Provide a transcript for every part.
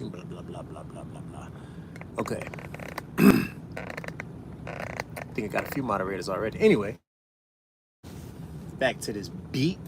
introducing blah blah blah blah blah blah blah. Okay. I think I got a few moderators already. Anyway, back to this beat.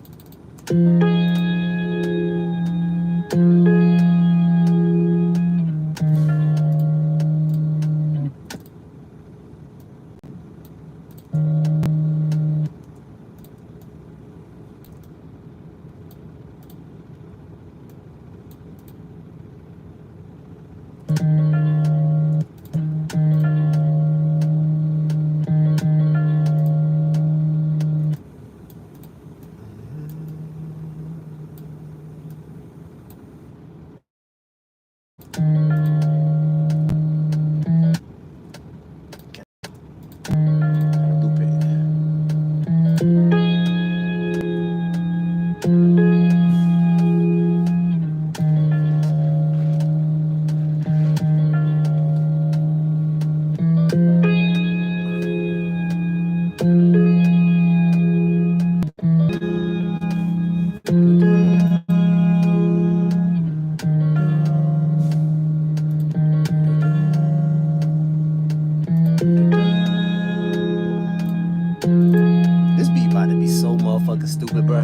This beat about to be so motherfucking stupid, bro.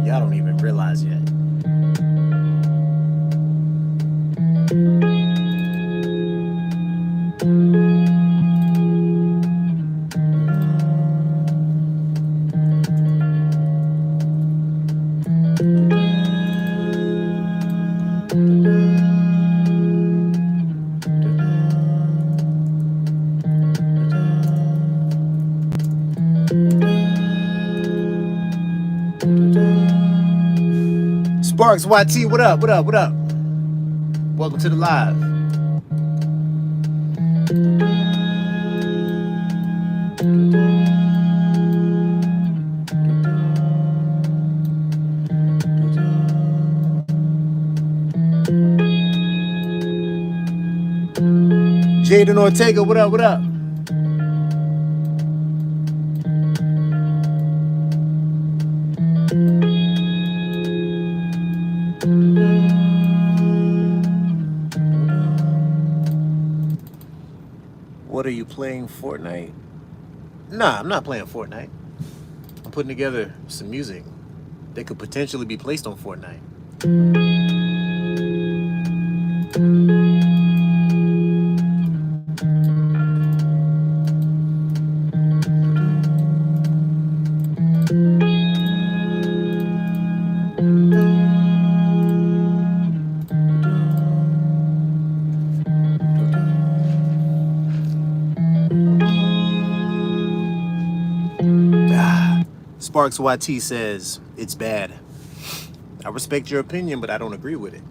Y'all don't even realize yet. Sparks YT, what up? What up? What up? Welcome to the live. Jaden Ortega, what up? What up? What are you playing, Fortnite? Nah, I'm not playing Fortnite. I'm putting together some music that could potentially be placed on Fortnite. Sparks YT says, it's bad. I respect your opinion, but I don't agree with it.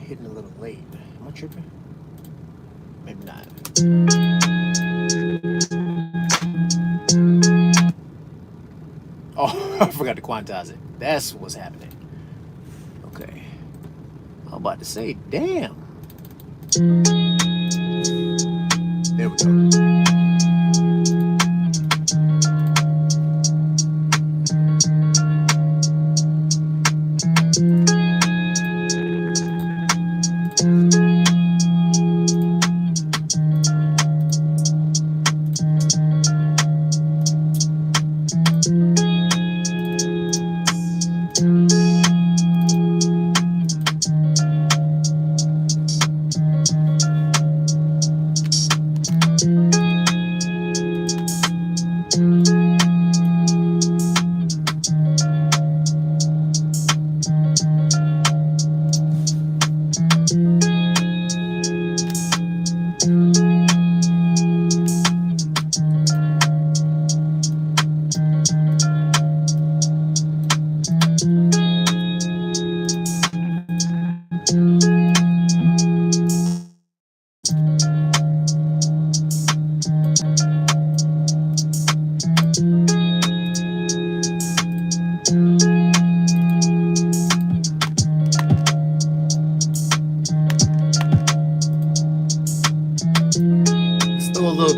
hitting a little late. Am I tripping? Maybe not. Oh, I forgot to quantize it. That's what's happening. Okay. I'm about to say, damn. There we go.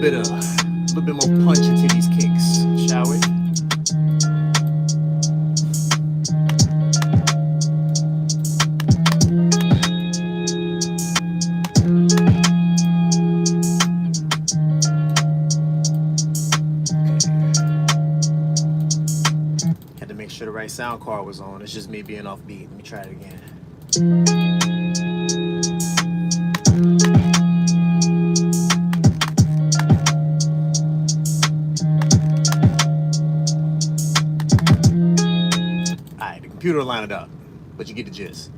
A little bit more punch into these kicks, shall we? Had to make sure the right sound card was on. It's just me being off beat. Let me try it again. Computer will line it up, but you get the gist.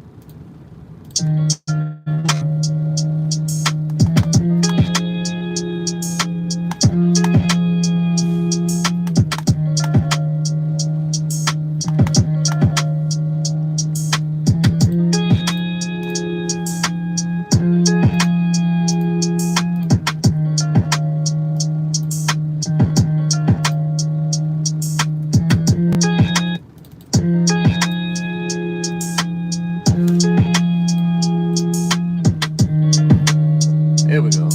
There we go.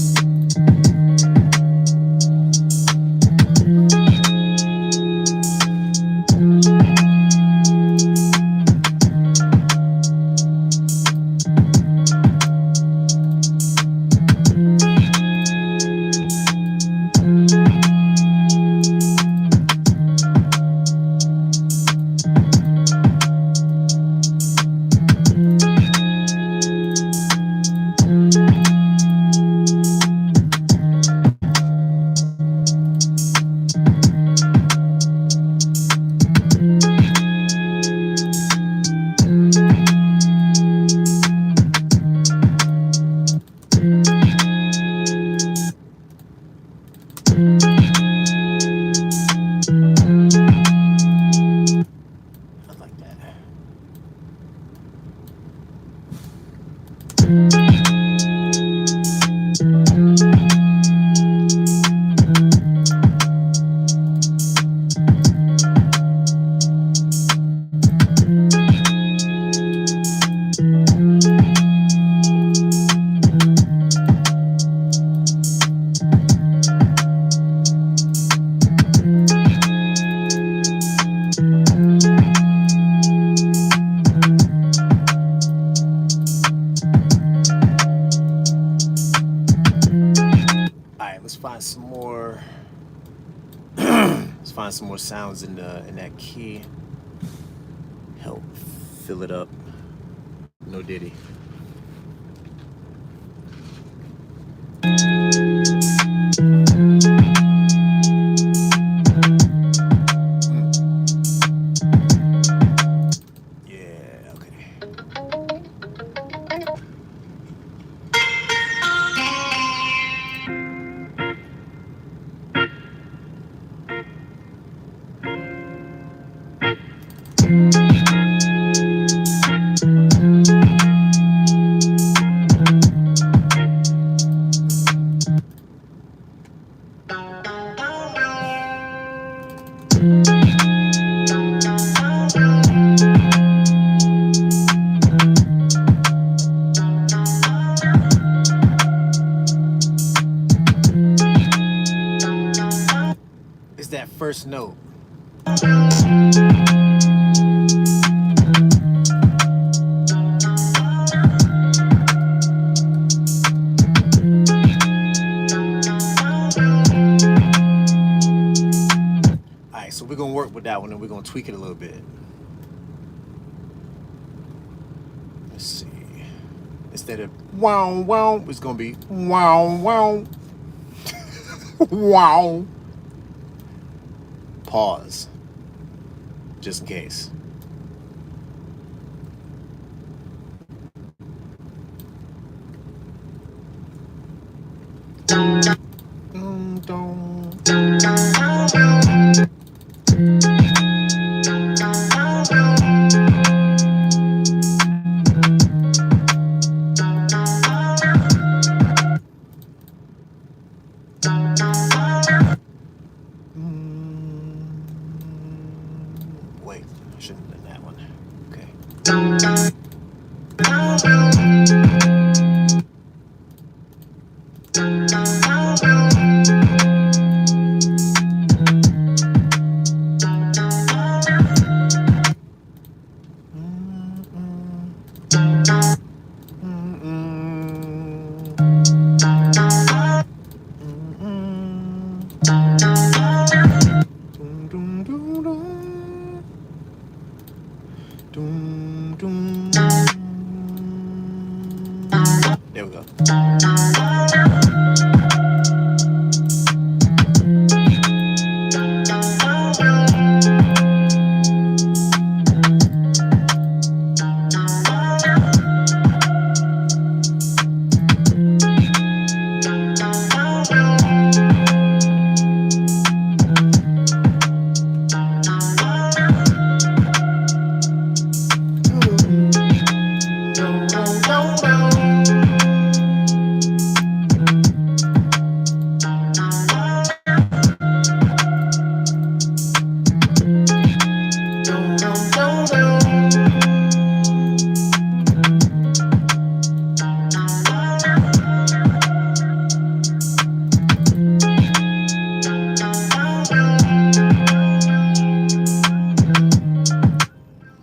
Find some more. Let's find some more sounds in that key. Help fill it up. No Diddy. Yeah. Okay. we're gonna tweak it a little bit. Let's see. Instead of wow wow, it's gonna be wow wow. Wow. Pause. Just in case. Wait, I shouldn't have done that one. Okay. There we go.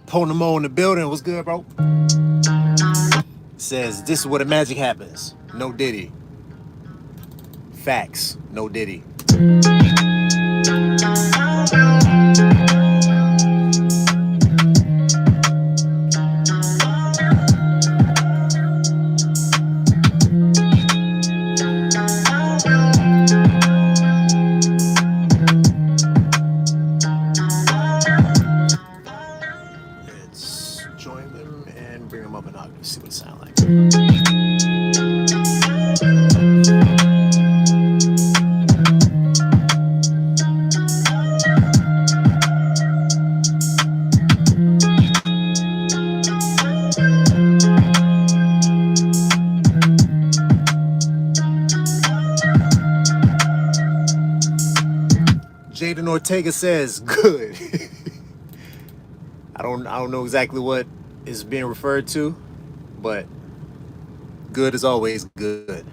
Ponamo in the building. What's good, bro? Says this is where the magic happens. No Diddy. Facts. No Diddy. Let's join them and bring them up an octave. See what it sounds like. Jaden Ortega says good. I don't know exactly what is being referred to, but good is always good.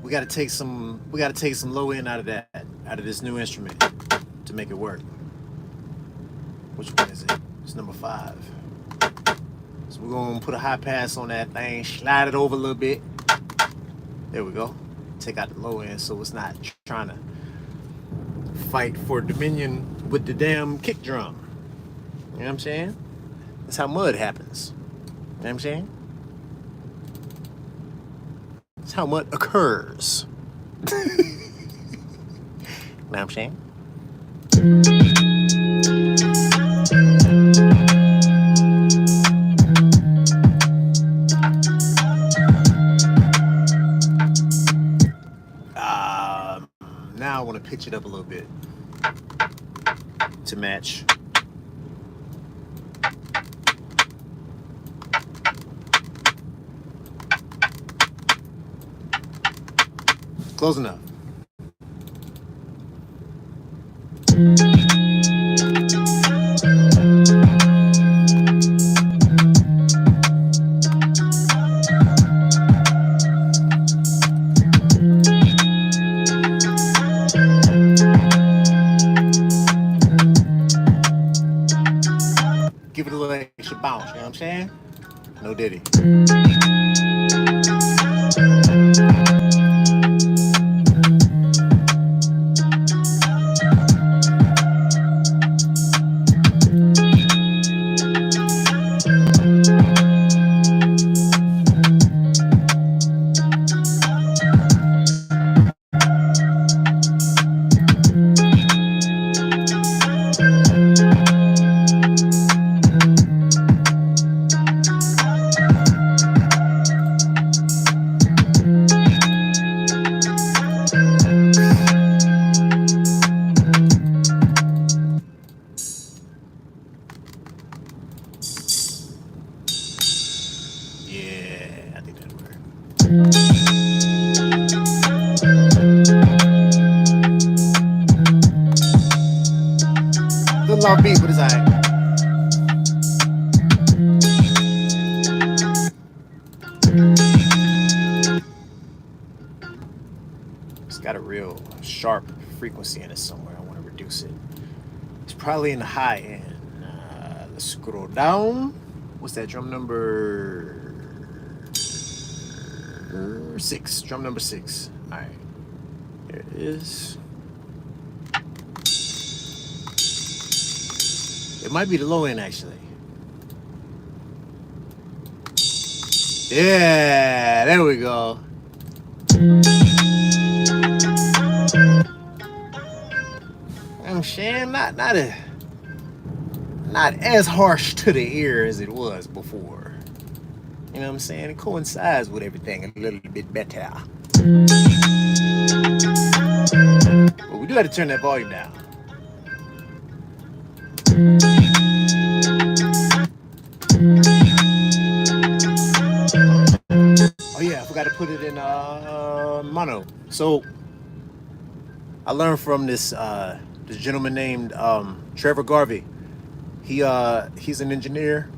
We gotta take some low end out of this new instrument to make it work. Which one is it? It's number 5. So we're gonna put a high pass on that thing, slide it over a little bit. There we go. Take out the low end so it's not trying to fight for dominion with the damn kick drum. You know what I'm saying? That's how mud happens. You know what I'm saying? That's how mud occurs. You know what I'm saying? Now I want to pitch it up a little bit to match. Close enough. give it a little extra bounce. You know what I'm saying? No Diddy. Yeah, I think that'll work. Little long beat, but it's alright. It's got a real sharp frequency in it somewhere. I want to reduce it. It's probably in the high end. Let's scroll down. What's that? Drum number 6. Drum number 6. All right. There it is. It might be the low end, actually. Yeah, there we go. I'm saying not as harsh to the ear as it was before. You know what I'm saying? It coincides with everything a little bit better. But we do have to turn that volume down. Oh yeah, I forgot to put it in mono. So I learned from this gentleman named Trevor Garvey. He's an engineer.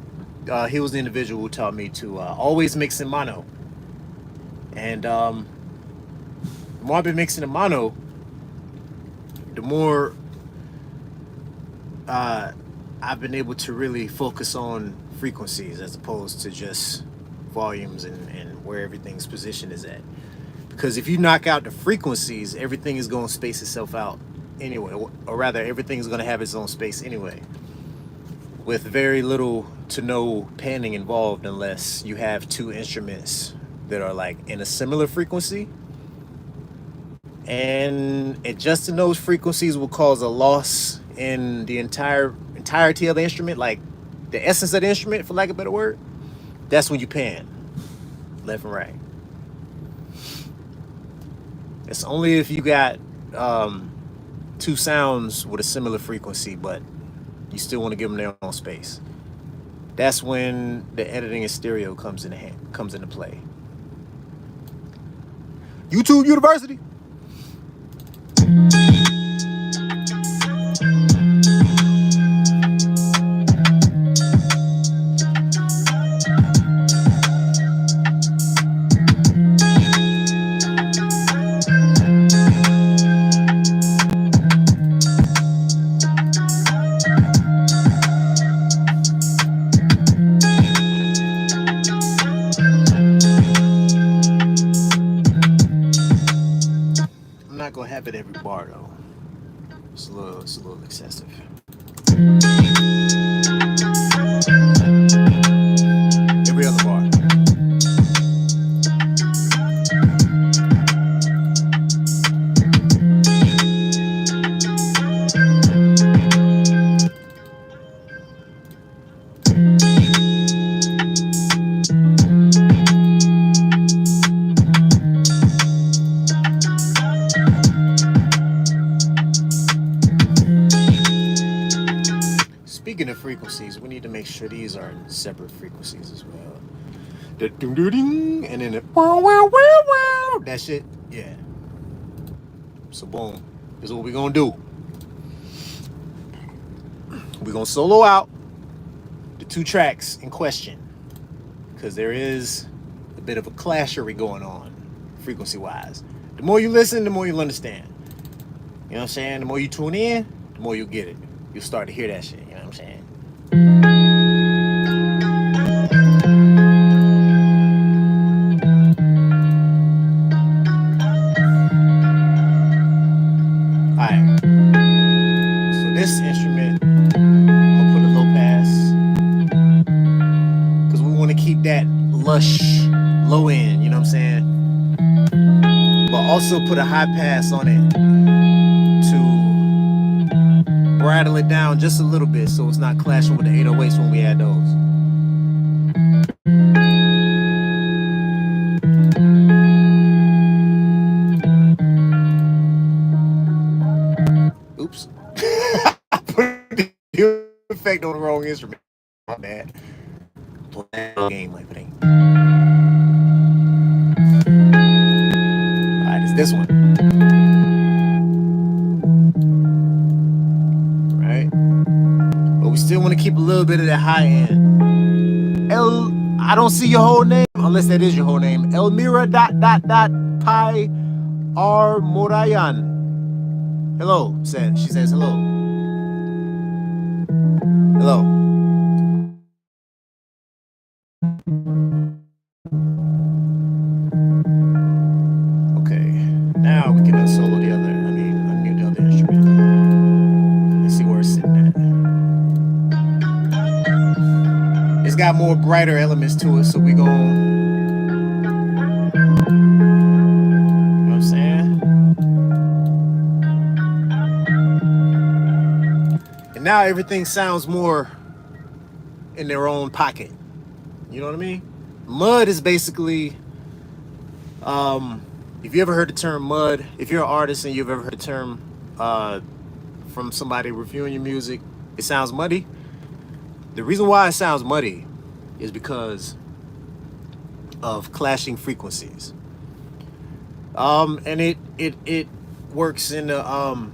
He was the individual who taught me to always mix in mono. And the more I've been mixing in mono, the more I've been able to really focus on frequencies as opposed to just volumes and where everything's position is at. Because if you knock out the frequencies, everything is going to space itself out anyway, or rather everything is going to have its own space anyway, with very little to no panning involved, unless you have two instruments that are like in a similar frequency, and adjusting those frequencies will cause a loss in the entirety of the instrument, like the essence of the instrument, for lack of a better word. That's when you pan left and right. It's only if you got two sounds with a similar frequency, but you still want to give them their own space. That's when the editing in stereo comes into play. YouTube University. Gonna have it every bar though. It's a little excessive. Every other bar. Speaking of frequencies, we need to make sure these are in separate frequencies as well. The ding ding ding, and then the wow wow wow wow. That shit, yeah. So boom, this is what we're gonna do. We're gonna solo out the two tracks in question, because there is a bit of a clashery going on frequency-wise. The more you listen, the more you'll understand. You know what I'm saying? The more you tune in, the more you'll get it. You'll start to hear that shit. You know what I'm saying? for this instrument, I'm gonna put a low pass because we want to keep that lush low end. You know what I'm saying? But also put a high pass on it to bridle it down just a little bit so it's not clashing with the 808s when we add those. Oops. I put the effect on the wrong instrument. My bad. Play game like it ain't. Alright, it's this one. Right? But we still want to keep a little bit of that high end. I don't see your whole name, unless that is your whole name. Elmira Pi R Morayan. Hello, she says hello. Hello. Okay, now we can unsolo the other, unmute the other instrument. Let's see where it's sitting at. It's got more brighter elements to it, so we gon', now everything sounds more in their own pocket. You know what I mean? Mud is basically, if you ever heard the term mud, if you're an artist and you've ever heard the term from somebody reviewing your music, it sounds muddy. The reason why it sounds muddy is because of clashing frequencies. And it works in the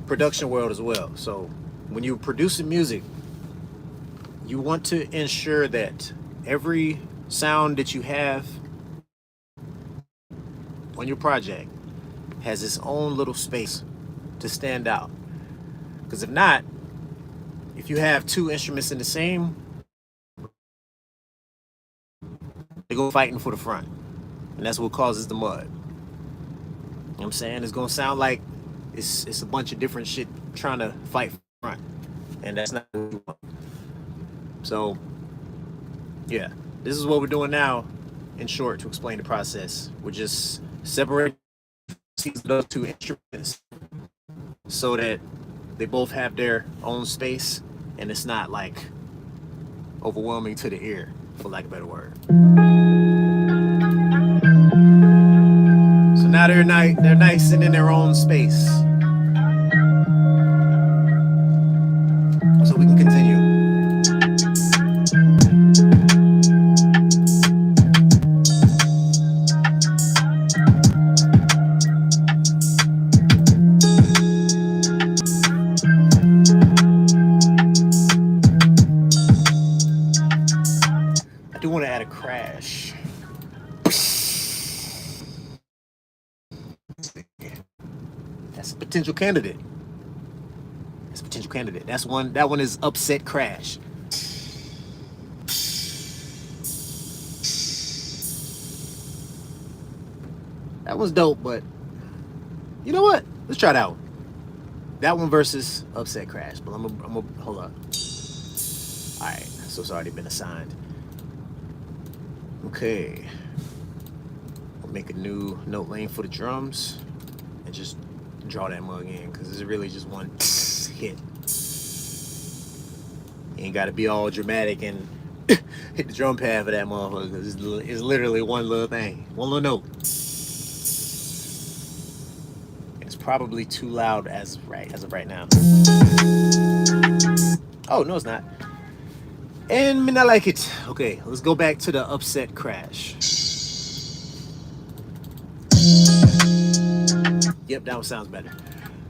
production world as well. So when you're producing music, you want to ensure that every sound that you have on your project has its own little space to stand out. Because if not, if you have two instruments in the same, they go fighting for the front. And that's what causes the mud. You know what I'm saying? It's going to sound like it's a bunch of different shit trying to fight for the front. And that's not what we want. So, yeah, this is what we're doing now, in short, to explain the process. We're just separating those two instruments so that they both have their own space and it's not like overwhelming to the ear, for lack of a better word. So now they're nice and in their own space. So we can continue. I do want to add a crash. That's a potential candidate. That's one. That one is upset crash. That was dope, but you know what? Let's try that one. That one versus upset crash. But I'm gonna hold on. All right, so it's already been assigned. Okay. We'll make a new note lane for the drums and just draw that mug in because it's really just one hit. You ain't got to be all dramatic and hit the drum pad for that motherfucker because it's literally one little thing, one little note. And it's probably too loud as of right now. Oh, no, it's not. And I like it. Okay, let's go back to the upset crash. Yep, that one sounds better.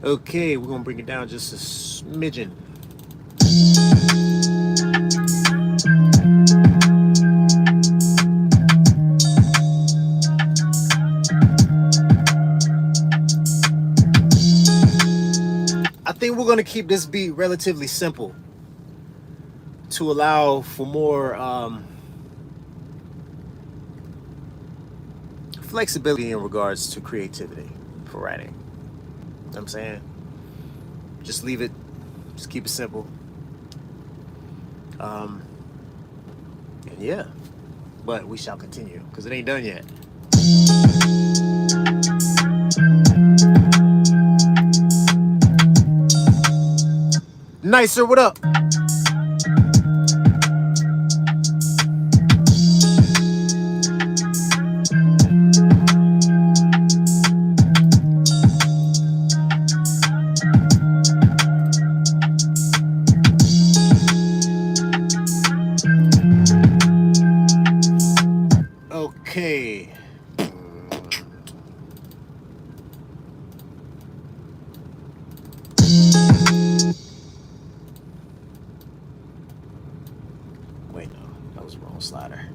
Okay, we're gonna bring it down just a smidgen. I think we're gonna keep this beat relatively simple to allow for more flexibility in regards to creativity for writing. You know what I'm saying? Just leave it Just keep it simple. And yeah, but we shall continue because it ain't done yet. Nicer, what up? Okay. Wait, no, that was the wrong slider.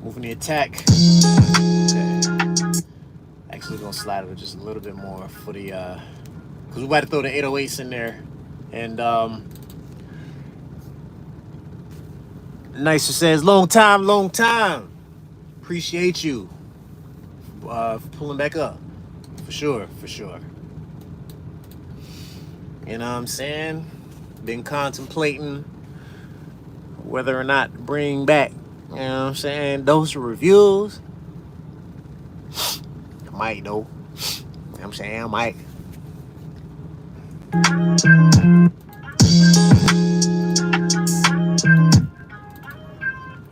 Moving the attack. Okay. Actually, gonna slide it just a little bit more for the because we about to throw the 808s in there, and Nicer says, long time. Appreciate you for pulling back up. For sure. You know what I'm saying? Been contemplating whether or not to bring back, you know what I'm saying, those reviews. I might though. You know what I'm saying? I might.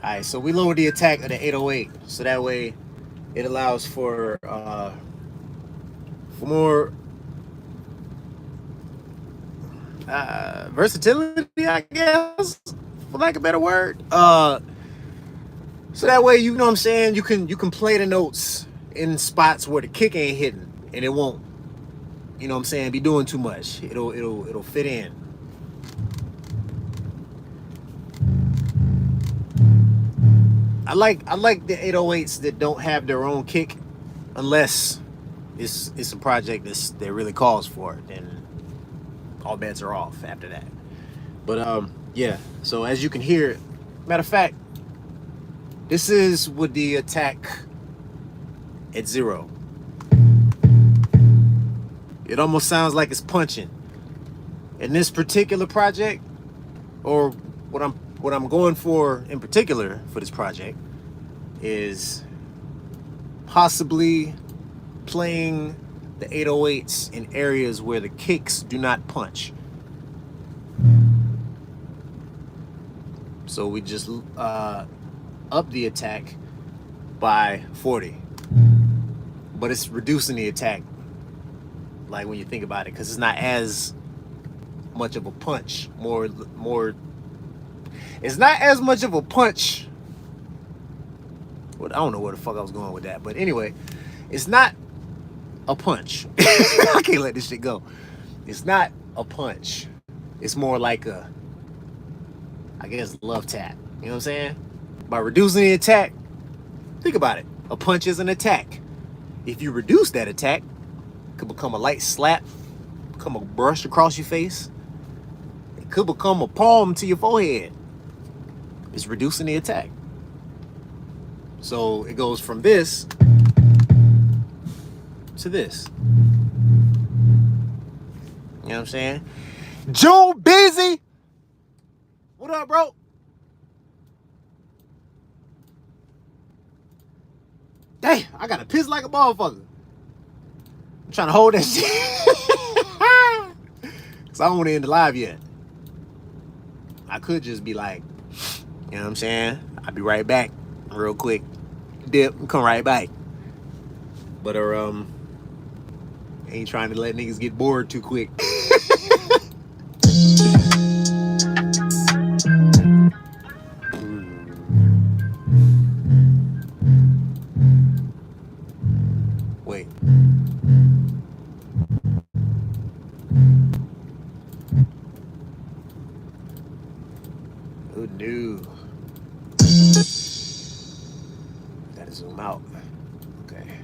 Alright, so we lowered the attack of the 808, so that way it allows for more versatility, I guess, for lack of a better word. So that way, you know what I'm saying, you can play the notes in spots where the kick ain't hitting, and it won't, you know what I'm saying, be doing too much. It'll fit in. I like the 808s that don't have their own kick, unless it's a project that really calls for it. Then all bets are off after that. But yeah. So as you can hear, matter of fact, this is with the attack at 0. It almost sounds like it's punching. In this particular project, or what I'm going for in particular for this project, is possibly playing the 808s in areas where the kicks do not punch. So we just up the attack by 40, but it's reducing the attack, like when you think about it, because it's not as much of a punch. It's not as much of a punch. I don't know where the fuck I was going with that, but anyway, it's not a punch. I can't let this shit go. It's not a punch. It's more like a, I guess, love tap. You know what I'm saying? By reducing the attack, think about it. A punch is an attack. If you reduce that attack, it could become a light slap, become a brush across your face. It could become a palm to your forehead. It's reducing the attack. So it goes from this to this. You know what I'm saying? Joe Busy! What up, bro? Dang, I gotta piss like a motherfucker. I'm trying to hold that shit. Cause I don't want to end the live yet. I could just be like, you know what I'm saying? I'll be right back real quick. Dip and come right back. But ain't trying to let niggas get bored too quick. Wait. Oh no. Gotta zoom out. Okay.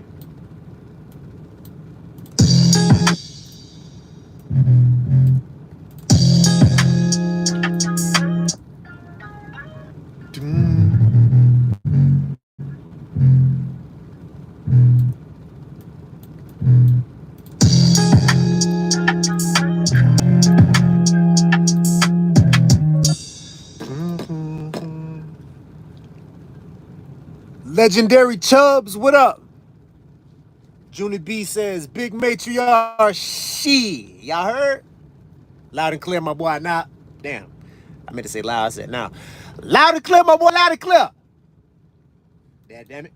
Legendary Chubbs, what up? Junie B says, Big Matriarch, she. Y'all heard? Loud and clear, my boy. Now, damn. I meant to say loud. I said now. Loud and clear, my boy. Loud and clear. Yeah, damn it.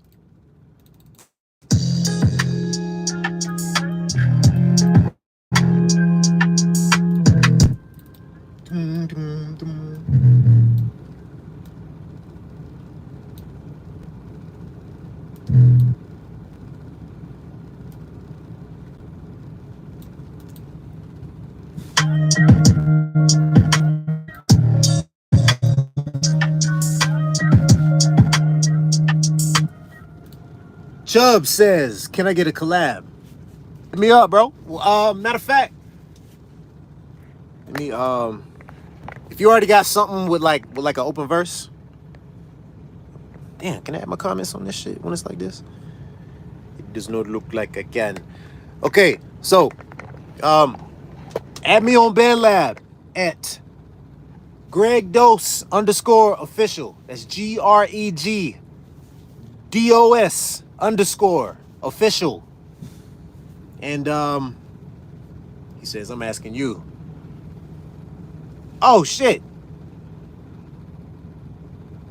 Chubb says, can I get a collab? Hit me up, bro. Matter of fact, let me if you already got something with like an open verse. Damn, can I add my comments on this shit when it's like this? It does not look like I can. Okay, so add me on BandLab at GregDos_official. That's GregDos_official. And he says, I'm asking you. Oh shit.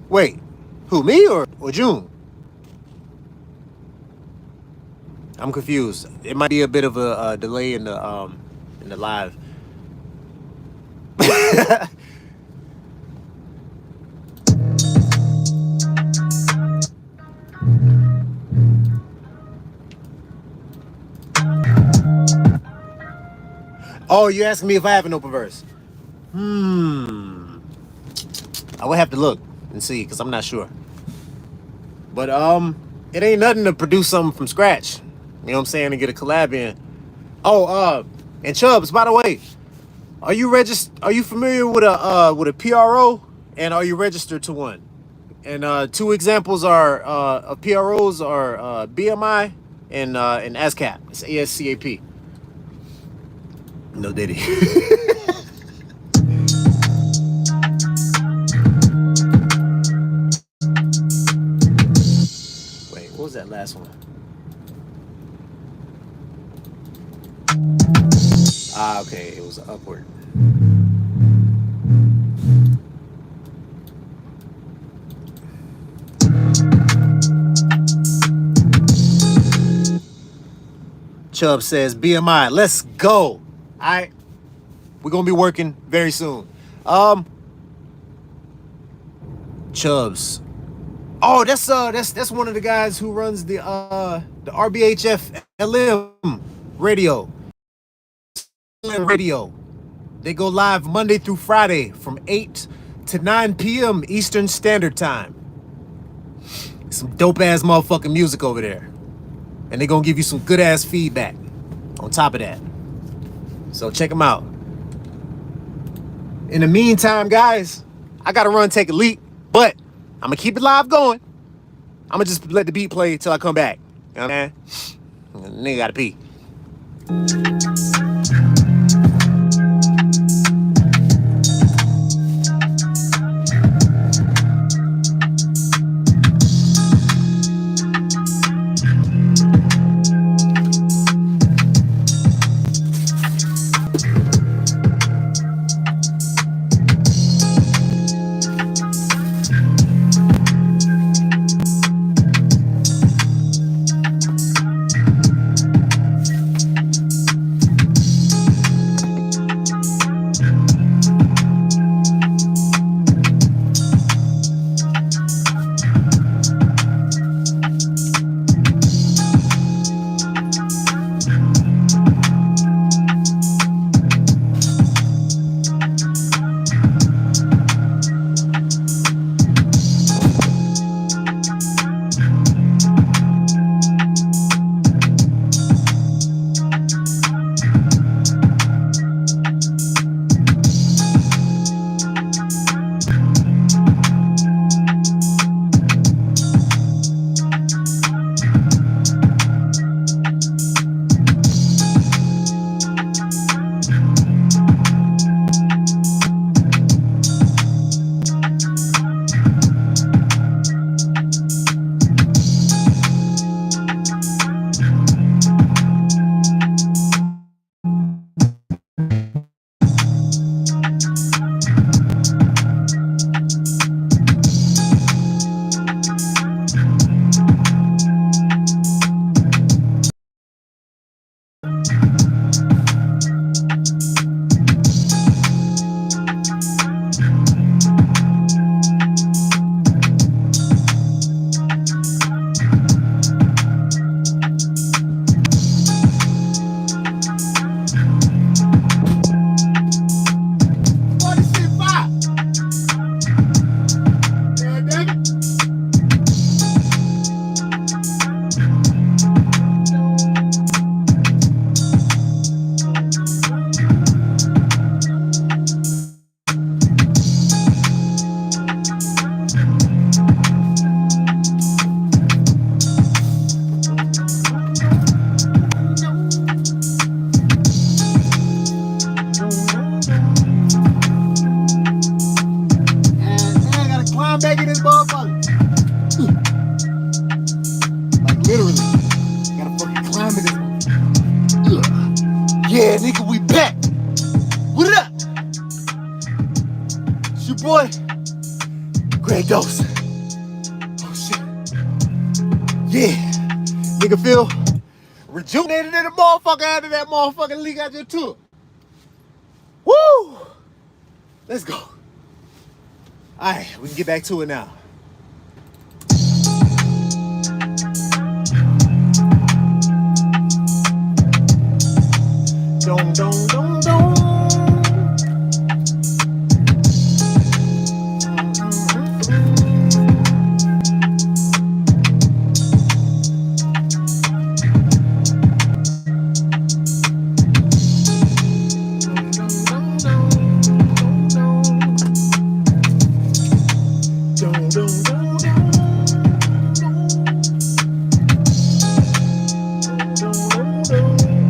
Wait, who, me or June? I'm confused. It might be a bit of a delay in the live. Oh, you asking me if I have an open verse? I would have to look and see because I'm not sure. But it ain't nothing to produce something from scratch. You know what I'm saying? To get a collab in. Oh, and Chubbs, by the way, are you familiar with a PRO? And are you registered to one? And two examples are of PROs are BMI and ASCAP. It's ASCAP. No Diddy. Wait, what was that last one? Okay, it was upward. Chubb says BMI. Let's go. All right, we're gonna be working very soon. Chubbs. Oh, that's one of the guys who runs the RBHF LM radio. They go live Monday through Friday from 8 to 9 p.m. Eastern Standard Time. Some dope ass motherfucking music over there. And they're gonna give you some good ass feedback on top of that. So check them out. In the meantime, guys, I gotta run, take a leak, but I'm gonna keep it live going. I'm gonna just let the beat play till I come back. You know what I'm saying? Nigga gotta pee. back in this motherfucker. Like literally. Gotta fucking climb in this motherfucker. Yeah, nigga, we back. What up? It's your boy, Greg Dose. Oh shit. Yeah. Nigga feel rejuvenated in the motherfucker after that motherfucking leak I just took. Woo! Let's go. Alright, we can get back to it now. Dong, dong, dong, dong.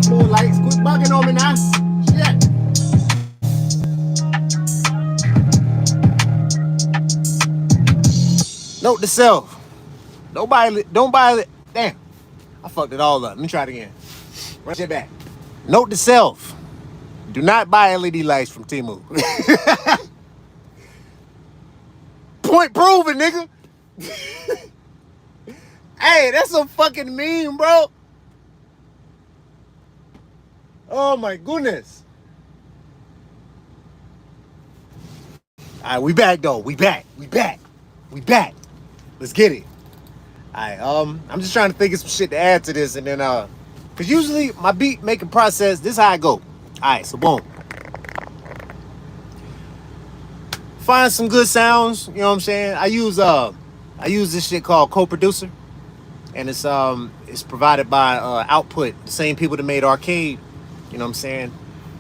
More lights, quit bugging on me now. Shit. Note to self. Don't buy it. Damn. I fucked it all up. Let me try it again. Run shit back. Note to self. Do not buy LED lights from Temu. Point proven, nigga. Hey, that's a fucking meme, bro. Oh my goodness. Alright, we back though. We back. Let's get it. Alright, I'm just trying to think of some shit to add to this, and then cause usually my beat making process, this is how I go. Alright, so boom. Find some good sounds, you know what I'm saying? I use this shit called Co-Producer, and it's provided by Output, the same people that made Arcade, you know what I'm saying?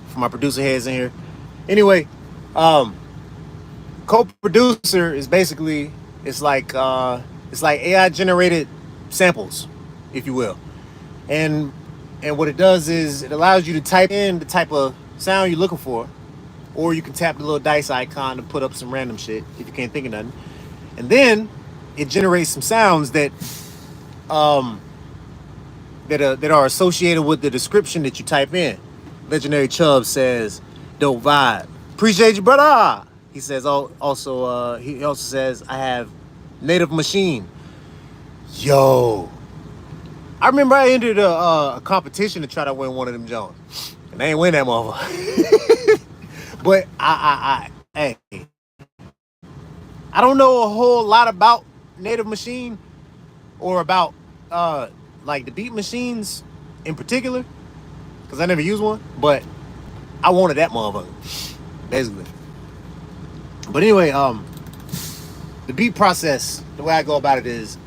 For my producer heads in here. Anyway, Co-Producer is basically it's like AI generated samples, if you will. And what it does is it allows you to type in the type of sound you're looking for, or you can tap the little dice icon to put up some random shit if you can't think of nothing. And then it generates some sounds that are associated with the description that you type in. Legendary Chubb says, "Dope vibe. Appreciate you, brother." He says he also says, "I have Native Machine." Yo, I remember I entered a competition to try to win one of them Jones, and I ain't win that motherfucker. But hey, I don't know a whole lot about Native Machine or about like the beat machines in particular, because I never used one, but I wanted that motherfucker, basically. But anyway, the beat process, the way I go about it is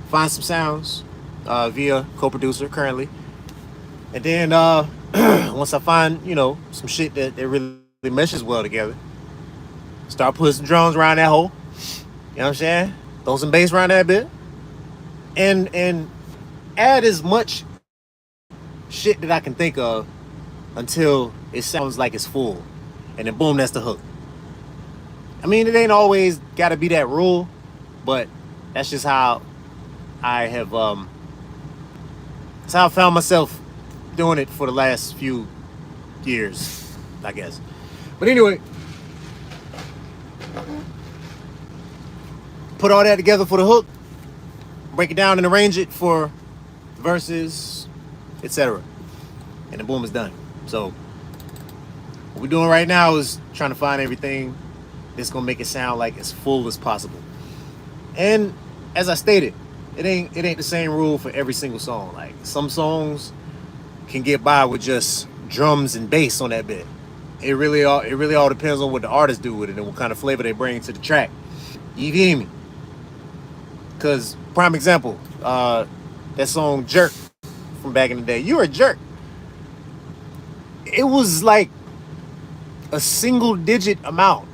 find some sounds via Co-Producer currently, and then once I find, some shit that really meshes well together, start putting some drums around that hole. You know what I'm saying? Throw some bass around that bit. And add as much shit that I can think of until it sounds like it's full. And then boom, that's the hook. I mean, it ain't always gotta be that rule, but that's just how I have that's how I found myself doing it for the last few years, I guess. But anyway, put all that together for the hook, break it down and arrange it for verses, etc. And the boom is done. So what we're doing right now is trying to find everything that's gonna make it sound like as full as possible. And as I stated, it ain't the same rule for every single song. Like some songs can get by with just drums and bass on that bit. It really all depends on what the artist do with it and what kind of flavor they bring to the track. You feel me? Cause prime example, that song Jerk from back in the day. You're a Jerk. It was like a single digit amount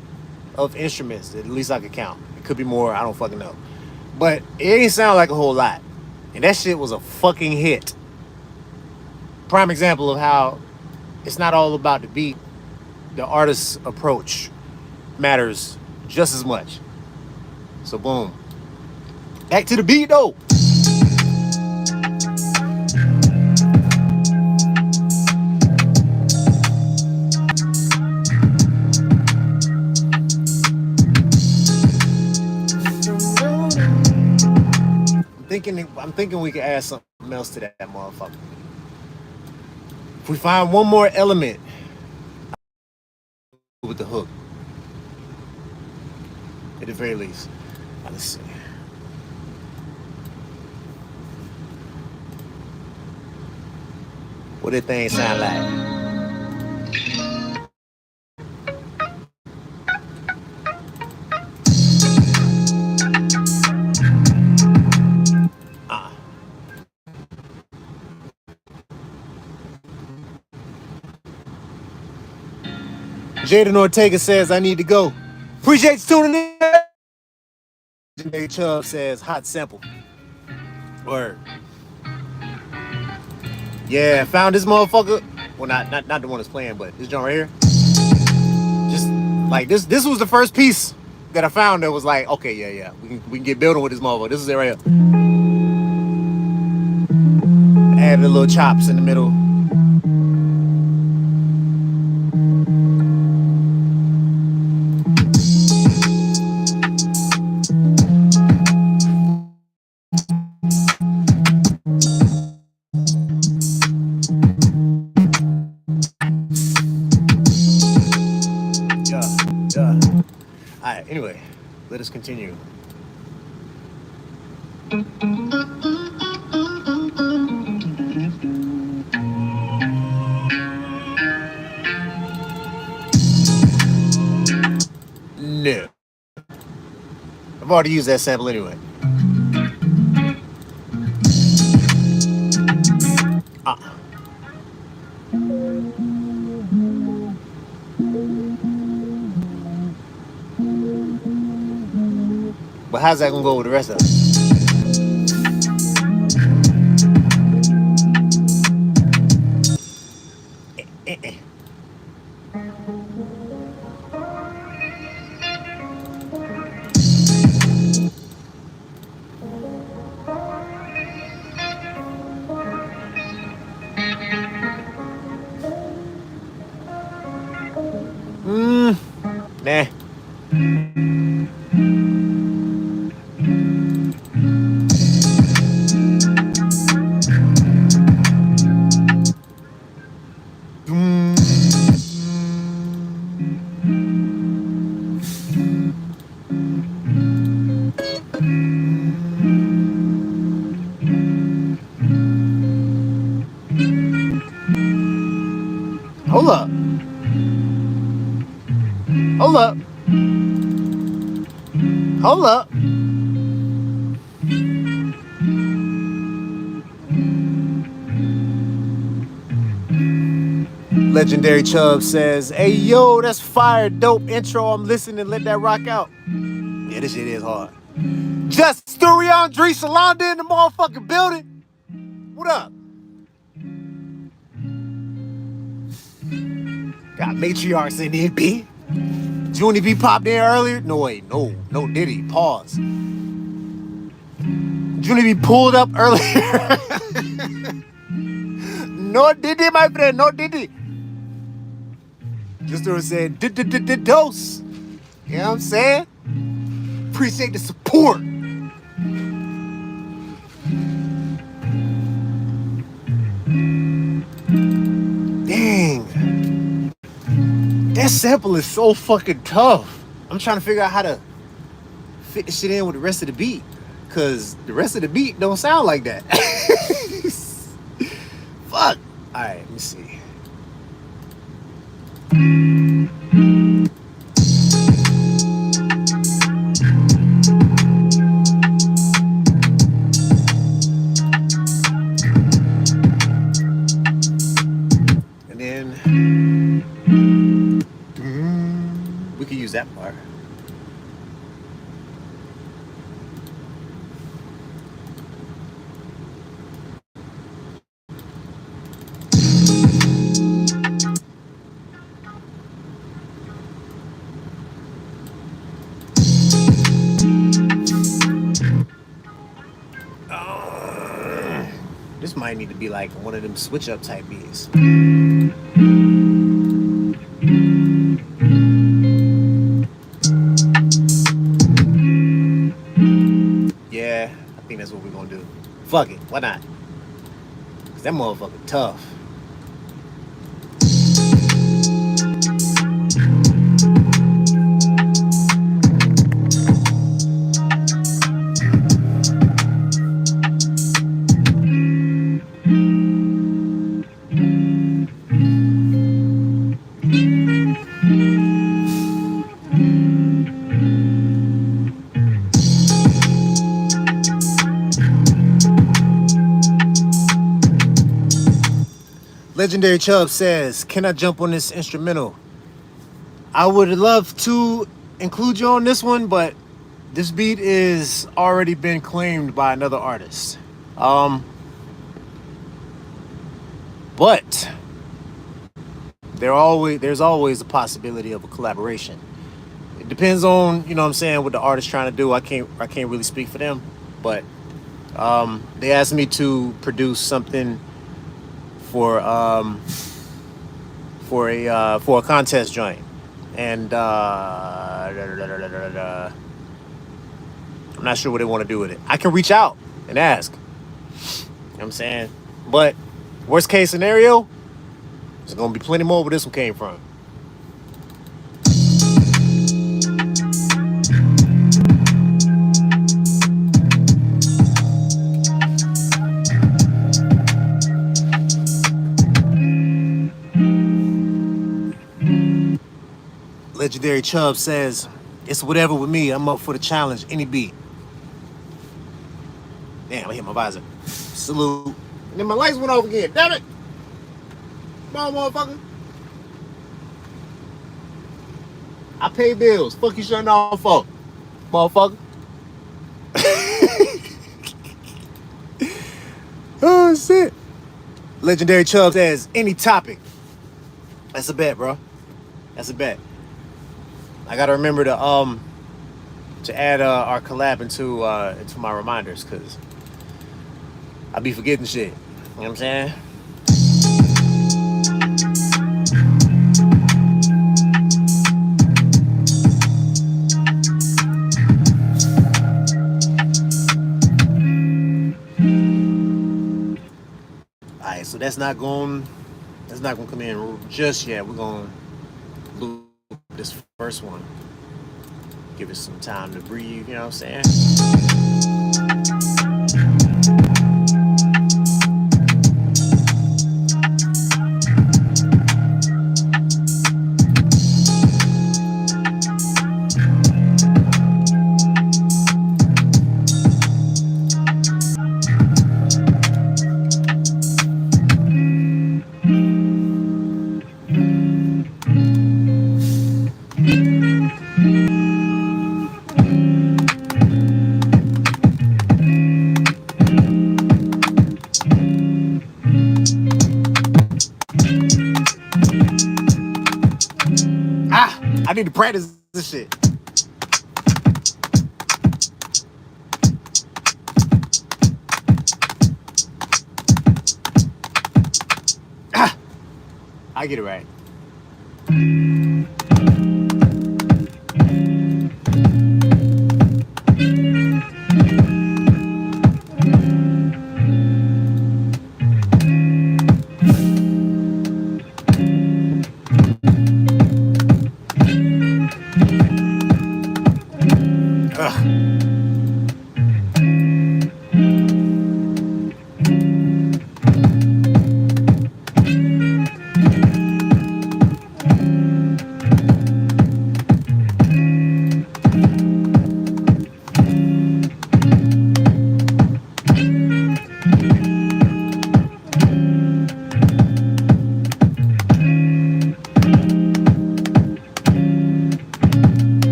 of instruments, at least I could count. It could be more, I don't fucking know. But it ain't sound like a whole lot. And that shit was a fucking hit. Prime example of how it's not all about the beat. The artist's approach matters just as much. So boom. Back to the beat though. I'm thinking we could add something else to that motherfucker. If we find one more element with the hook, at the very least. Let's see. What that thing sound like? Jaden Ortega says, I need to go. Appreciate you tuning in. Legendary Chubb says, hot sample. Word. Yeah, found this motherfucker. Well, not the one that's playing, but this joint right here. Just like this was the first piece that I found that was like, okay, yeah. We can get building with this motherfucker. This is it right here. Added a little chops in the middle. Alright, anyway, let us continue. No. I've already used that sample anyway. But how's that gonna go with the rest of it? Nah. Hold up. Hold up. Hold up. Legendary Chubb says, hey, yo, that's fire, dope intro. I'm listening. Let that rock out. Yeah, this shit is hard. Just Sturiandre Shalonda in the motherfucking building. What up? Got Matriarchs in the B. Junie B popped in earlier. No, wait, no, Diddy. Pause. Junie B pulled up earlier. No Diddy, my friend, no Diddy. Just said, dose. You know what I'm saying? Appreciate the support. Dang. That sample is so fucking tough. I'm trying to figure out how to fit the shit in with the rest of the beat. Cause the rest of the beat don't sound like that. Fuck. Alright, let me see. And then we could use that part. might need to be like one of them switch up type beats. Yeah, I think that's what we're gonna do. Fuck it, why not? Cause that motherfucker tough. Legendary Chubb says, can I jump on this instrumental? I would love to include you on this one, but this beat is already been claimed by another artist. But there's always a possibility of a collaboration. It depends on, you know what I'm saying, what the artist's trying to do. I can't really speak for them, but they asked me to produce something for a contest joint, and I'm not sure what they want to do with it. I can reach out and ask. You know what I'm saying? But worst case scenario, there's gonna be plenty more where this one came from. Legendary Chubb says, it's whatever with me. I'm up for the challenge. Any beat. Damn, I hit my visor. Salute. And then my lights went off again. Damn it. Come on, motherfucker. I pay bills. Fuck you shutting off for, motherfucker. Oh, shit. Legendary Chubb says, any topic. That's a bet, bro. That's a bet. I gotta remember to add our collab into my reminders, cause I be forgetting shit. You know what I'm saying? All right, so that's not gonna come in just yet. We're gonna loop this first one, give it some time to breathe, you know what I'm saying? I need to practice this shit. I get it right.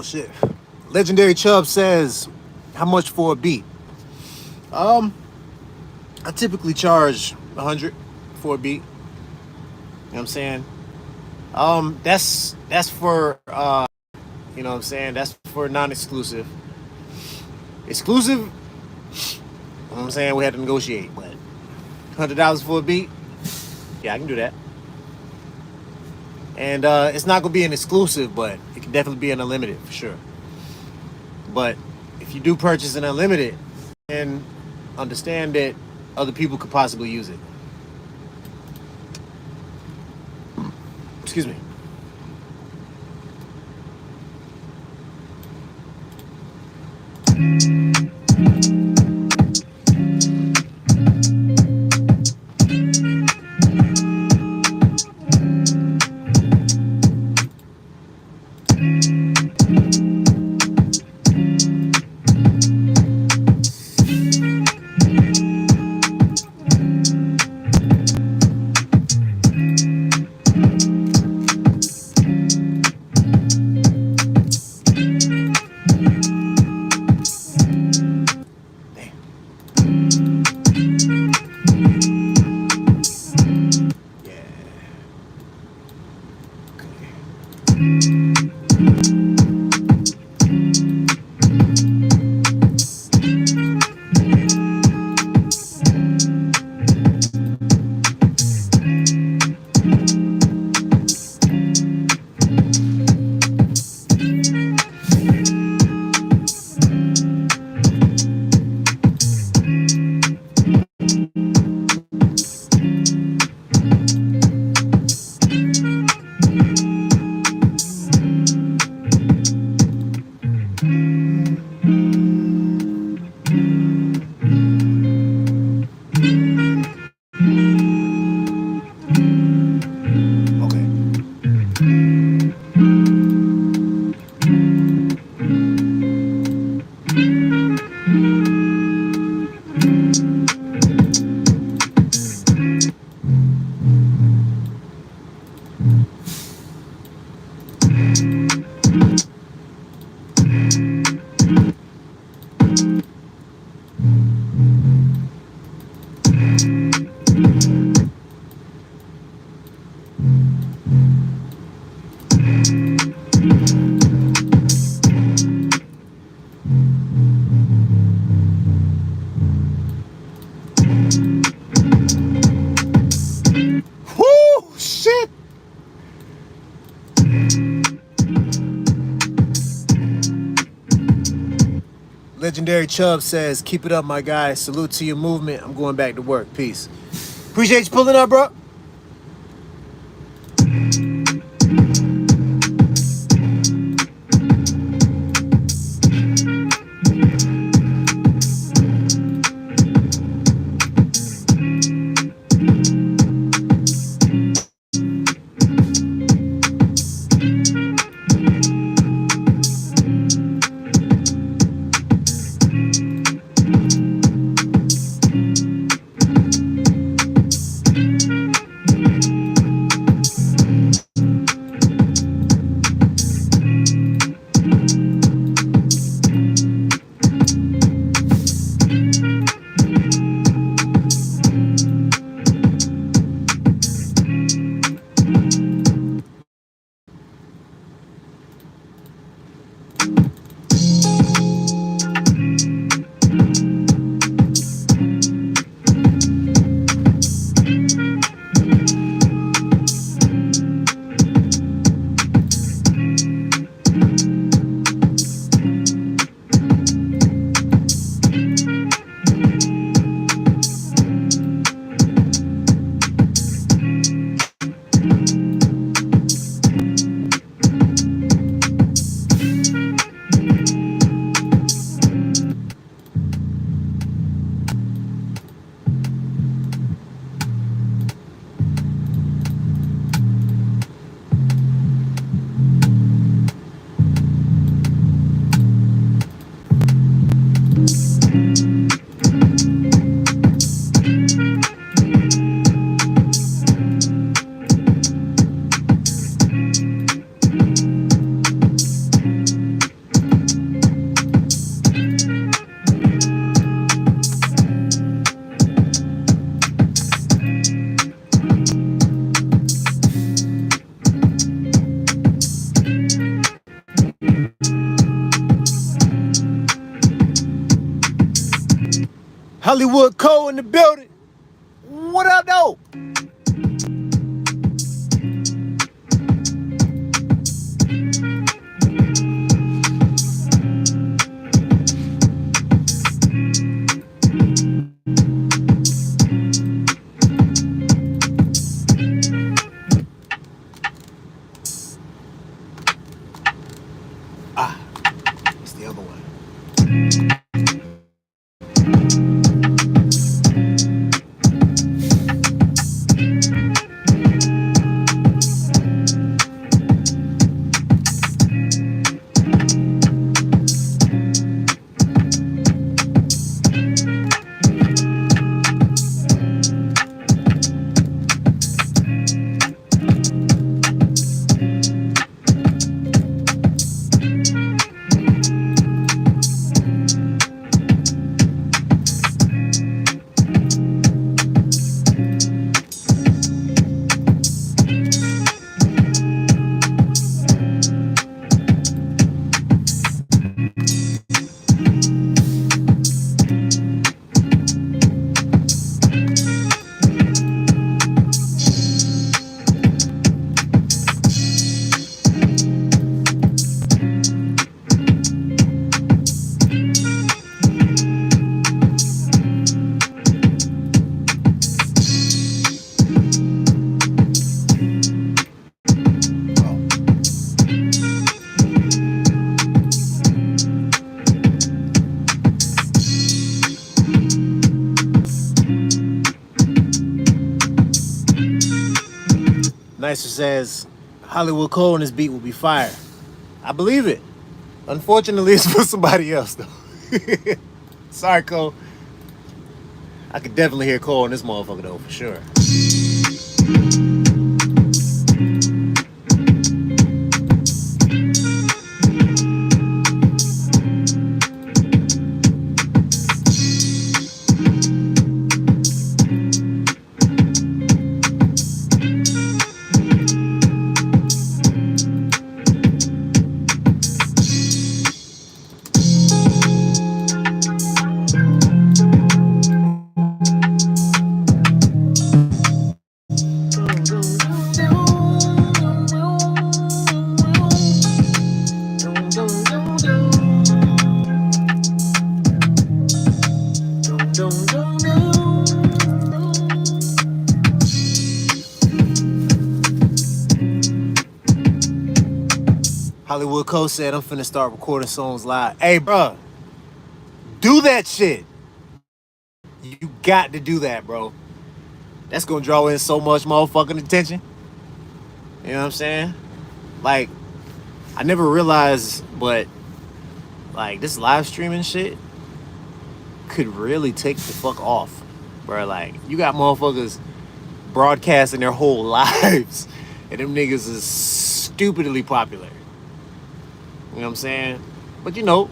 shit. Legendary Chubb says, how much for a beat? I typically charge 100 for a beat. You know what I'm saying? That's for you know what I'm saying? That's for non-exclusive. Exclusive, you know what I'm saying, we had to negotiate, but $100 for a beat, yeah, I can do that. And it's not gonna be an exclusive, but it can definitely be an unlimited for sure. But if you do purchase an unlimited, then understand that other people could possibly use it. Excuse me. Whoo, shit. Legendary Chubb says, keep it up, my guy. Salute to your movement. I'm going back to work. Peace. Appreciate you pulling up, bro. Hollywood Cole in the building. What up, though? Ah, it's the other one. Nicer says Hollywood Cole and his beat will be fire. I believe it. Unfortunately, it's for somebody else, though. Sorry, Cole. I could definitely hear Cole in this motherfucker, though, for sure. Hollywood Cole said, I'm finna start recording songs live. Hey, bro, do that shit. You got to do that, bro. That's gonna draw in so much motherfucking attention. You know what I'm saying? Like, I never realized, but like this live streaming shit could really take the fuck off, bro. Like, you got motherfuckers broadcasting their whole lives, and them niggas is stupidly popular. You know what I'm saying? But you know,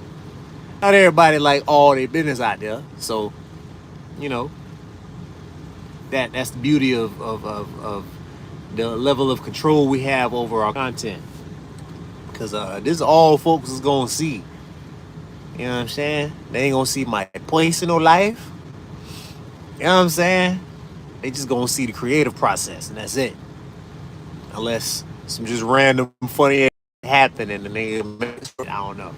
not everybody like all their business out there. So, you know, that's the beauty of the level of control we have over our content. Because this is all folks is gonna see. You know what I'm saying? They ain't gonna see my place in no life. You know what I'm saying? They just gonna see the creative process, and that's it. Unless some just random funny happen and the nigga, I don't know.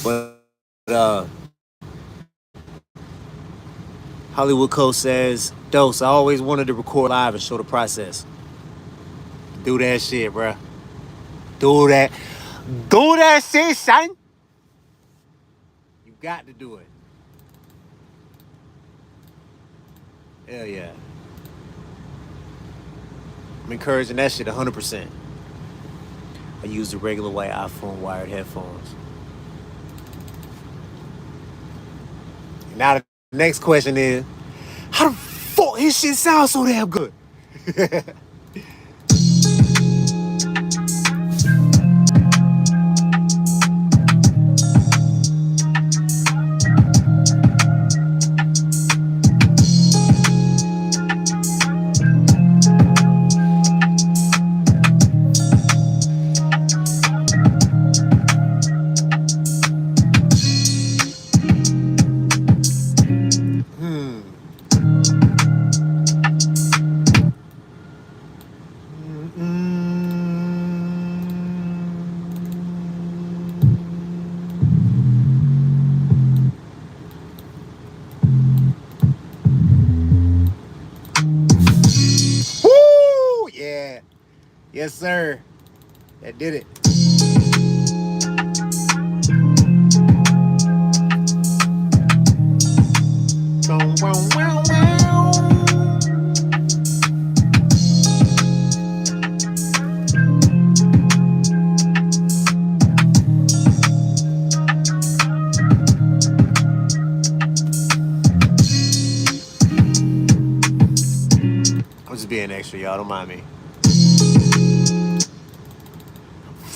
But Hollywood Cole says, Dose, I always wanted to record live and show the process. Do that shit, bruh. Do that. Do that shit, son. You got to do it. Hell yeah. I'm encouraging that shit 100%. I use the regular white iPhone wired headphones. Now the next question is, how the fuck his shit sound so damn good? sir. That did it. Wow, wow, wow, wow. I'm just being extra, y'all. Don't mind me.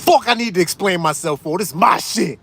Fuck, I need to explain myself for. This is my shit.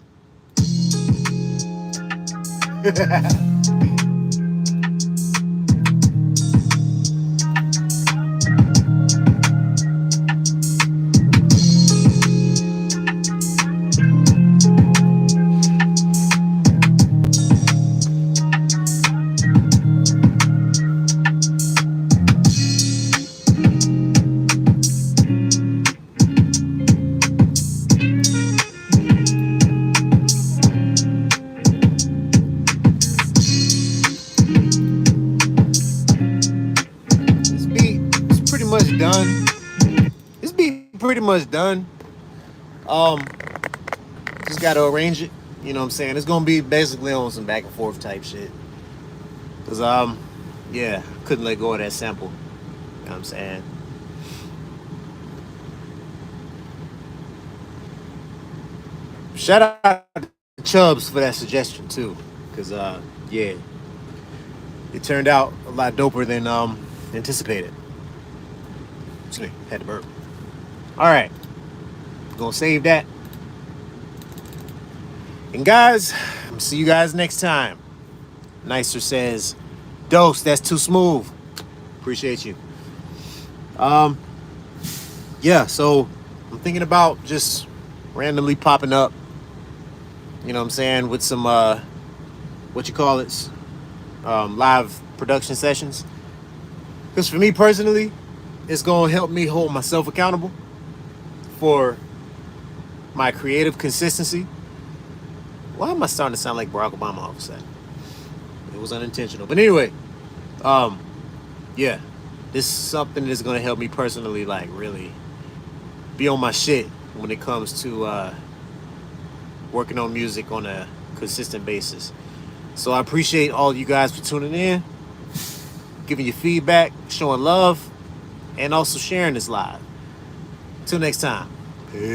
Done. This beat pretty much done. Just gotta arrange it. You know what I'm saying? It's gonna be basically on some back and forth type shit. Cause yeah, couldn't let go of that sample. You know what I'm saying? Shout out to Chubbs for that suggestion too. Cause yeah, it turned out a lot doper than anticipated. Excuse me, had to burp. All right, gonna save that. And guys, I'll see you guys next time. Nicer says, Dose, that's too smooth. Appreciate you. Yeah, so I'm thinking about just randomly popping up, you know what I'm saying, with some what you call it, live production sessions. Because for me personally, it's gonna help me hold myself accountable for my creative consistency. Why am I starting to sound like Barack Obama all of a sudden? It was unintentional. But anyway, yeah, this is something that's gonna help me personally, like really be on my shit when it comes to working on music on a consistent basis. So I appreciate all you guys for tuning in, giving your feedback, showing love, and also sharing this live. Till next time. Peace.